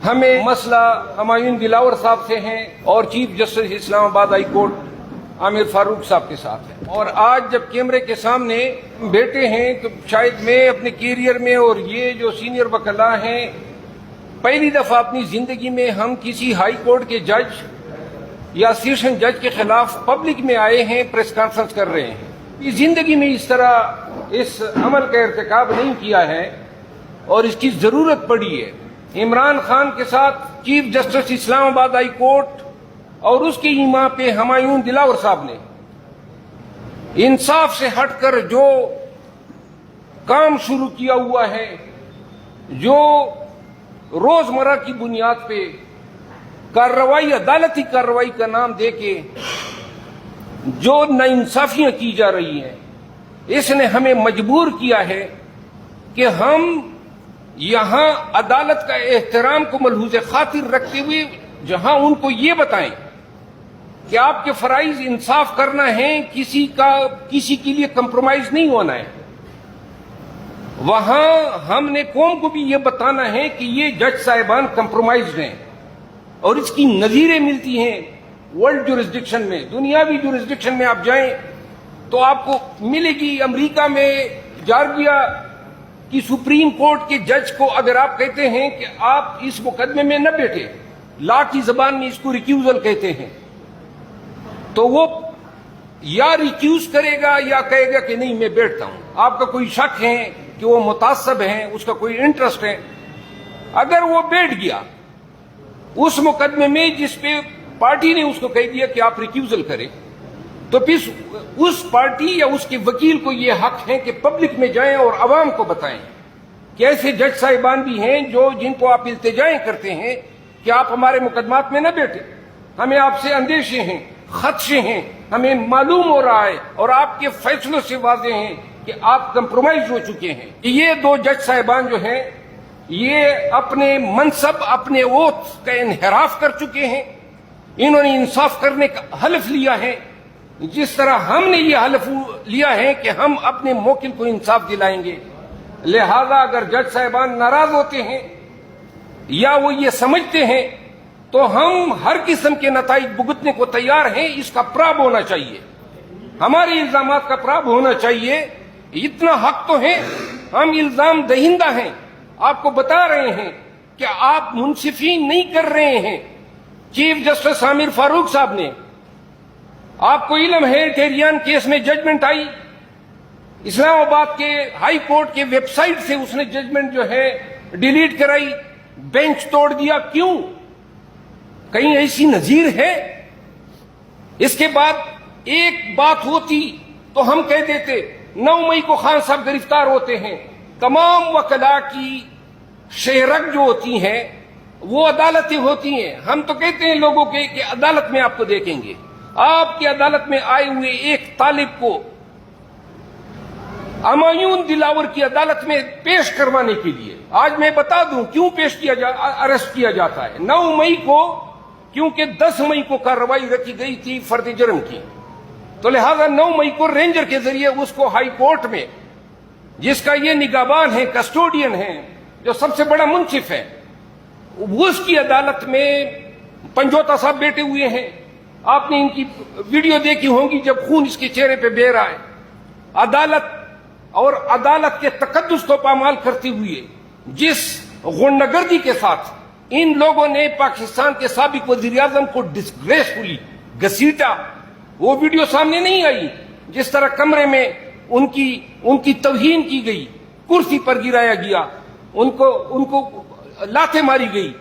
ہمیں مسئلہ ہمایون دلاور صاحب سے ہیں اور چیف جسٹس اسلام آباد ہائی کورٹ عامر فاروق صاحب کے ساتھ ہے، اور آج جب کیمرے کے سامنے بیٹھے ہیں تو شاید میں اپنے کیریئر میں اور یہ جو سینئر وکلاء ہیں پہلی دفعہ اپنی زندگی میں ہم کسی ہائی کورٹ کے جج یا سیشن جج کے خلاف پبلک میں آئے ہیں، پریس کانفرنس کر رہے ہیں۔ یہ زندگی میں اس طرح اس عمل کا ارتکاب نہیں کیا ہے اور اس کی ضرورت پڑی ہے۔ عمران خان کے ساتھ چیف جسٹس اسلام آباد ہائی کورٹ اور اس کی ایما پہ ہمایون دلاور صاحب نے انصاف سے ہٹ کر جو کام شروع کیا ہوا ہے، جو روزمرہ کی بنیاد پہ کارروائی، عدالتی کارروائی کا نام دے کے جو ناانصافیاں کی جا رہی ہیں، اس نے ہمیں مجبور کیا ہے کہ ہم یہاں عدالت کا احترام کو ملحوظ خاطر رکھتے ہوئے جہاں ان کو یہ بتائیں کہ آپ کے فرائض انصاف کرنا ہے، کسی کے لیے کمپرومائز نہیں ہونا ہے، وہاں ہم نے قوم کو بھی یہ بتانا ہے کہ یہ جج صاحبان کمپرومائزڈ ہیں، اور اس کی نظیریں ملتی ہیں ورلڈ جورسڈکشن میں، دنیاوی جورسڈکشن میں آپ جائیں تو آپ کو ملے گی۔ امریکہ میں جارجیا کی سپریم کورٹ کے جج کو اگر آپ کہتے ہیں کہ آپ اس مقدمے میں نہ بیٹھے، لا کی زبان میں اس کو ریکیوزل کہتے ہیں، تو وہ یا ریکیوز کرے گا یا کہے گا کہ نہیں میں بیٹھتا ہوں۔ آپ کا کوئی شک ہے کہ وہ متعصب ہیں، اس کا کوئی انٹرسٹ ہے، اگر وہ بیٹھ گیا اس مقدمے میں جس پہ پارٹی نے اس کو کہہ دیا کہ آپ ریکیوزل کریں، تو پھر اس پارٹی یا اس کے وکیل کو یہ حق ہے کہ پبلک میں جائیں اور عوام کو بتائیں کہ ایسے جج صاحبان بھی ہیں جن کو آپ التجائیں کرتے ہیں کہ آپ ہمارے مقدمات میں نہ بیٹھیں، ہمیں آپ سے اندیشے ہیں، خدشے ہیں، ہمیں معلوم ہو رہا ہے اور آپ کے فیصلوں سے واضح ہیں کہ آپ کمپرومائز ہو چکے ہیں۔ یہ دو جج صاحبان جو ہیں یہ اپنے منصب، اپنے اوتھ کا انحراف کر چکے ہیں، انہوں نے انصاف کرنے کا حلف لیا ہے جس طرح ہم نے یہ حلف لیا ہے کہ ہم اپنے موکل کو انصاف دلائیں گے۔ لہذا اگر جج صاحبان ناراض ہوتے ہیں یا وہ یہ سمجھتے ہیں تو ہم ہر قسم کے نتائج بھگتنے کو تیار ہیں، اس کا پراب ہونا چاہیے، ہمارے الزامات کا پراب ہونا چاہیے۔ اتنا حق تو ہے، ہم الزام دہندہ ہیں، آپ کو بتا رہے ہیں کہ آپ منصفی نہیں کر رہے ہیں۔ چیف جسٹس عامر فاروق صاحب نے، آپ کو علم ہے ٹیریان کیس میں ججمنٹ آئی، اسلام آباد کے ہائی کورٹ کے ویب سائٹ سے اس نے ججمنٹ جو ہے ڈیلیٹ کرائی، بینچ توڑ دیا۔ کیوں؟ کہیں ایسی نظیر ہے؟ اس کے بعد ایک بات ہوتی تو ہم کہہ دیتے 9 مئی کو خان صاحب گرفتار ہوتے ہیں، تمام وکلاء کی شہرک جو ہوتی ہیں وہ عدالتیں ہوتی ہیں، ہم تو کہتے ہیں لوگوں کے کہ عدالت میں آپ کو دیکھیں گے۔ آپ کی عدالت میں آئے ہوئے ایک طالب کو ہمایون دلاور کی عدالت میں پیش کروانے کے لیے، آج میں بتا دوں کیوں اریسٹ کیا جاتا ہے۔ 9 مئی کو کیونکہ 10 مئی کو کارروائی رکھی گئی تھی فرد جرم کی، تو لہذا 9 مئی کو رینجر کے ذریعے اس کو ہائی کورٹ میں، جس کا یہ نگہبان ہے، کسٹوڈین ہے، جو سب سے بڑا منصف ہے، اس کی عدالت میں پنجوتا صاحب بیٹھے ہوئے ہیں۔ آپ نے ان کی ویڈیو دیکھی ہوگی جب خون اس کے چہرے پہ بہہ رہا ہے۔ عدالت اور عدالت کے تقدس کو پامال کرتے ہوئے جس غنڈگردی کے ساتھ ان لوگوں نے پاکستان کے سابق وزیر اعظم کو ڈسگریسفلی گھسیٹا، وہ ویڈیو سامنے نہیں آئی۔ جس طرح کمرے میں ان کی توہین کی گئی، کرسی پر گرایا گیا، ان کو لاتیں ماری گئی،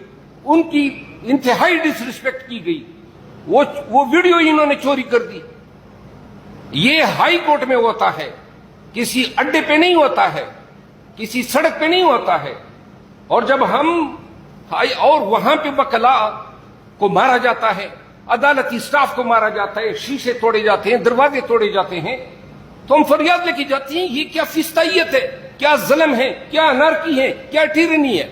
ان کی انتہائی ڈس ریسپیکٹ کی گئی، وہ ویڈیو انہوں نے چوری کر دی۔ یہ ہائی کورٹ میں ہوتا ہے، کسی اڈے پہ نہیں ہوتا ہے، کسی سڑک پہ نہیں ہوتا ہے۔ اور جب اور وہاں پہ وکلاء کو مارا جاتا ہے، عدالتی سٹاف کو مارا جاتا ہے، شیشے توڑے جاتے ہیں، دروازے توڑے جاتے ہیں، تو ہم فریاد لے کے جاتے ہیں یہ کیا فستائیت ہے، کیا ظلم ہے، کیا انارکی ہے، کیا ٹیرنی ہے۔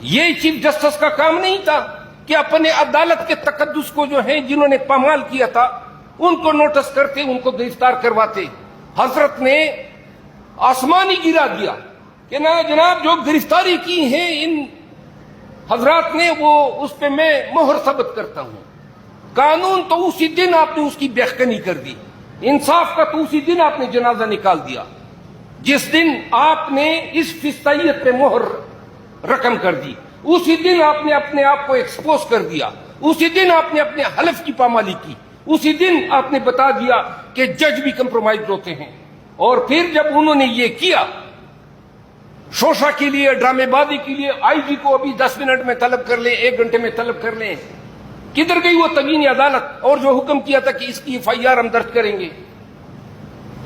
یہ چیف جسٹس کا کام نہیں تھا کہ اپنے عدالت کے تقدس کو جو ہیں جنہوں نے پامال کیا تھا ان کو نوٹس کرتے، ان کو گرفتار کرواتے۔ حضرت نے آسمانی گرا دیا کہ نہ جناب جو گرفتاری کی ہیں ان حضرات نے وہ اس پہ میں مہر ثبت کرتا ہوں. قانون تو اسی دن آپ نے اس کی بےخکنی کر دی. انصاف کا تو اسی دن آپ نے جنازہ نکال دیا جس دن آپ نے اس فسطائیت پہ مہر رقم کر دی. اسی دن آپ نے اپنے آپ کو ایکسپوز کر دیا. اسی دن آپ نے اپنے حلف کی پامالی کی. اسی دن آپ نے بتا دیا کہ جج بھی کمپرومائز ہوتے ہیں. اور پھر جب انہوں نے یہ کیا شوشا کے لیے, ڈرامے بازی کے لیے, آئی جی کو ابھی 10 منٹ میں طلب کر لیں, 1 گھنٹے میں طلب کر لیں, کدھر گئی وہ تبیین عدالت اور جو حکم کیا تھا کہ اس کی FIR ہم درج کریں گے.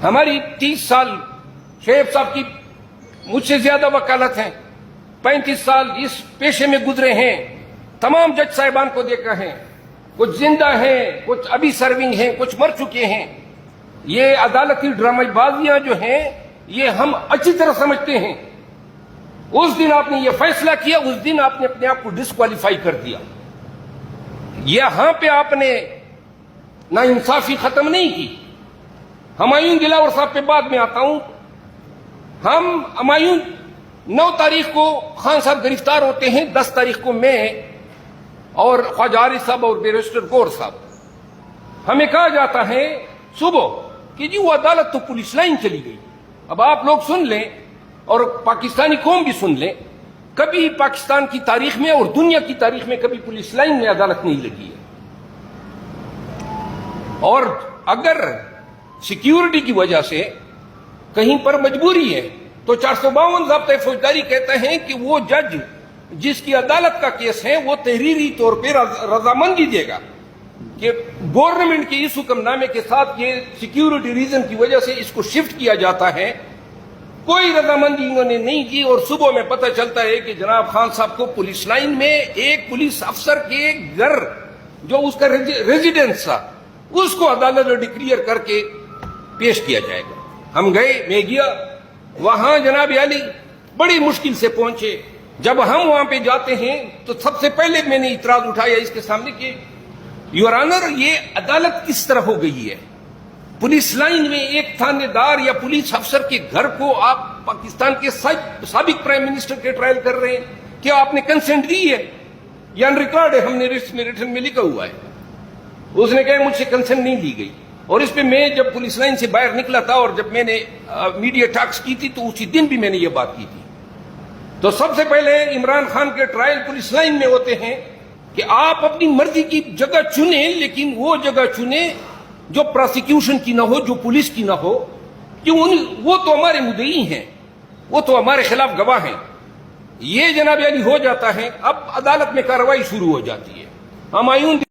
ہماری 30 سال شعیب صاحب کی مجھ سے زیادہ وکالت ہیں, 35 سال اس پیشے میں گزرے ہیں. تمام جج صاحبان کو دیکھا ہے, کچھ زندہ ہیں, کچھ ابھی سرونگ ہیں, کچھ مر چکے ہیں. یہ عدالتی ڈرامہ بازیاں جو ہیں یہ ہم اچھی طرح سمجھتے ہیں. اس دن آپ نے یہ فیصلہ کیا, اس دن آپ نے اپنے آپ کو ڈسکوالیفائی کر دیا. یہاں پہ آپ نے نا انصافی ختم نہیں کی. ہمایوں دلاور صاحب پہ بعد میں آتا ہوں. ہم ہمایوں 9 تاریخ کو خان صاحب گرفتار ہوتے ہیں, 10 تاریخ کو میں اور خواجہ عارف صاحب اور بیرسٹر گور صاحب, ہمیں کہا جاتا ہے صبح کہ جی وہ عدالت تو پولیس لائن چلی گئی. اب آپ لوگ سن لیں اور پاکستانی قوم بھی سن لیں, کبھی پاکستان کی تاریخ میں اور دنیا کی تاریخ میں کبھی پولیس لائن میں عدالت نہیں لگی ہے. اور اگر سیکیورٹی کی وجہ سے کہیں پر مجبوری ہے تو 452 ضابطۂ فوجداری کہتا ہے کہ وہ جج جس کی عدالت کا کیس ہے وہ تحریری طور پہ رضامندی دے گا کہ گورنمنٹ کے اس حکم نامے کے ساتھ یہ سیکیورٹی ریزن کی وجہ سے اس کو شفٹ کیا جاتا ہے. کوئی رضامندی انہوں نے نہیں کی. اور صبح میں پتہ چلتا ہے کہ جناب خان صاحب کو پولیس لائن میں ایک پولیس افسر کے گھر جو اس کا ریزیڈنس تھا اس کو عدالت نے ڈکلیئر کر کے پیش کیا جائے گا. ہم گئے, میں گیا وہاں, جناب علی بڑی مشکل سے پہنچے. جب ہم وہاں پہ جاتے ہیں تو سب سے پہلے میں نے اعتراض اٹھایا اس کے سامنے کہ یور آنر یہ عدالت کس طرح ہو گئی ہے؟ پولیس لائن میں ایک تھانے دار یا پولیس افسر کے گھر کو آپ پاکستان کے سابق پرائم منسٹر کے ٹرائل کر رہے ہیں. کیا آپ نے کنسنٹ دی ہے؟ یہ ان ریکارڈ ہے, ہم نے ریٹن میں لکھا ہوا ہے. اس نے کہا مجھ سے کنسنٹ نہیں دی گئی. اور اس پہ میں جب پولیس لائن سے باہر نکلا تھا اور جب میں نے میڈیا ٹاکس کی تھی تو اسی دن بھی میں نے یہ بات کی تھی. تو سب سے پہلے عمران خان کے ٹرائل پولیس لائن میں ہوتے ہیں کہ آپ اپنی مرضی کی جگہ چنیں, لیکن وہ جگہ چنیں جو پراسیکیوشن کی نہ ہو, جو پولیس کی نہ ہو, کہ وہ تو ہمارے مدعی ہیں, وہ تو ہمارے خلاف گواہ ہیں. یہ جناب علی ہو جاتا ہے. اب عدالت میں کارروائی شروع ہو جاتی ہے. ہمایوں